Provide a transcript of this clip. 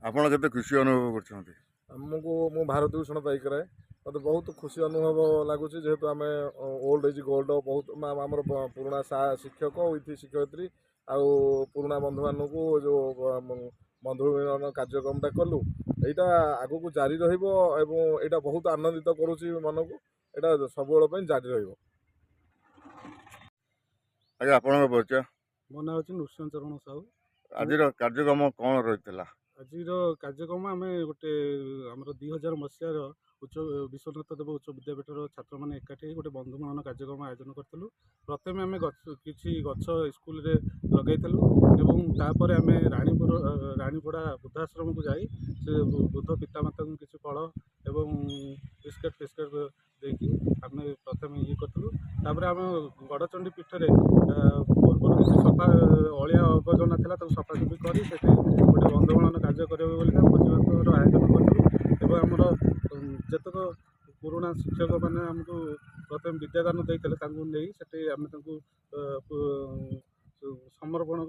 ଆପଣ କେତେ ଖୁସି ଅନୁଭବ କରୁଛନ୍ତି? ଆମକୁ ମୁଁ ଭାରତ ଭୂଷଣ ପାଇକରାଏ ମୋତେ ବହୁତ ଖୁସି ଅନୁଭବ ଲାଗୁଛି ଯେହେତୁ ଆମେ ଓଲ୍ଡ ଏଜ୍ ଗୋଲ୍ଡ ବହୁତ ଆମର ପୁରୁଣା ଶିକ୍ଷକ ୱିଥ୍ ଶିକ୍ଷୟିତ୍ରୀ ଆଉ ପୁରୁଣା ବନ୍ଧୁମାନଙ୍କୁ ଯେଉଁ ବନ୍ଧୁ ମିଳନ କାର୍ଯ୍ୟକ୍ରମଟା କଲୁ ଏଇଟା ଆଗକୁ ଜାରି ରହିବ ଏବଂ ଏଇଟା ବହୁତ ଆନନ୍ଦିତ କରୁଛି ମନକୁ। ଏଇଟା ସବୁବେଳ ପାଇଁ ଜାରି ରହିବ। ଆଜ୍ଞା ଆପଣଙ୍କ ପରିଚୟ? ମୋ ନାଁ ହେଉଛି ନୃସିଂହ ଚରଣ ସାହୁ। ଆଜିର କାର୍ଯ୍ୟକ୍ରମ କ'ଣ ରହିଥିଲା? ଆଜିର କାର୍ଯ୍ୟକ୍ରମ ଆମେ ଗୋଟେ ଆମର 2000 ମସିହାର ବିଶ୍ୱନାଥ ଦେବ ଉଚ୍ଚ ବିଦ୍ୟାପୀଠର ଛାତ୍ରମାନେ ଏକାଠି ହୋଇ ଗୋଟେ ବନ୍ଧୁ ମିଳନ କାର୍ଯ୍ୟକ୍ରମ ଆୟୋଜନ କରିଥିଲୁ। ପ୍ରଥମେ ଆମେ କିଛି ଗଛ ସ୍କୁଲରେ ଲଗାଇଥିଲୁ ଏବଂ ତାପରେ ଆମେ ରାଣୀପଡ଼ା ବୃଦ୍ଧାଶ୍ରମକୁ ଯାଇ ସେ ବୃଦ୍ଧ ପିତାମାତାଙ୍କୁ କିଛି ଫଳ ଏବଂ ବିସ୍କେଟ୍ ଫିସ୍କେଟ୍ ଦେଇକି ଆମେ ପ୍ରଥମେ ଇଏ କରିଥିଲୁ। ତାପରେ ଆମେ ଗଡ଼ଚଣ୍ଡୀ ପୀଠରେ ପୂର୍ବରୁ କିଛି ଅଳିଆ ଆବର୍ଜନା ଥିଲା ତାକୁ ସଫାସଫି କରି ସେଠି ଗୋଟେ ବନ୍ଧୁମିଳନ କାର୍ଯ୍ୟ କରିବେ ବୋଲି ଭୋଜିଭାତର ଆୟୋଜନ କରିଥିଲୁ। ଏବଂ ଆମର ଯେତେକ ପୁରୁଣା ଶିକ୍ଷକମାନେ ଆମକୁ ପ୍ରଥମେ ବିଦ୍ୟାଦାନ ଦେଇଥିଲେ ତାଙ୍କୁ ନେଇ ସେଠି ଆମେ ତାଙ୍କୁ ସମର୍ପଣ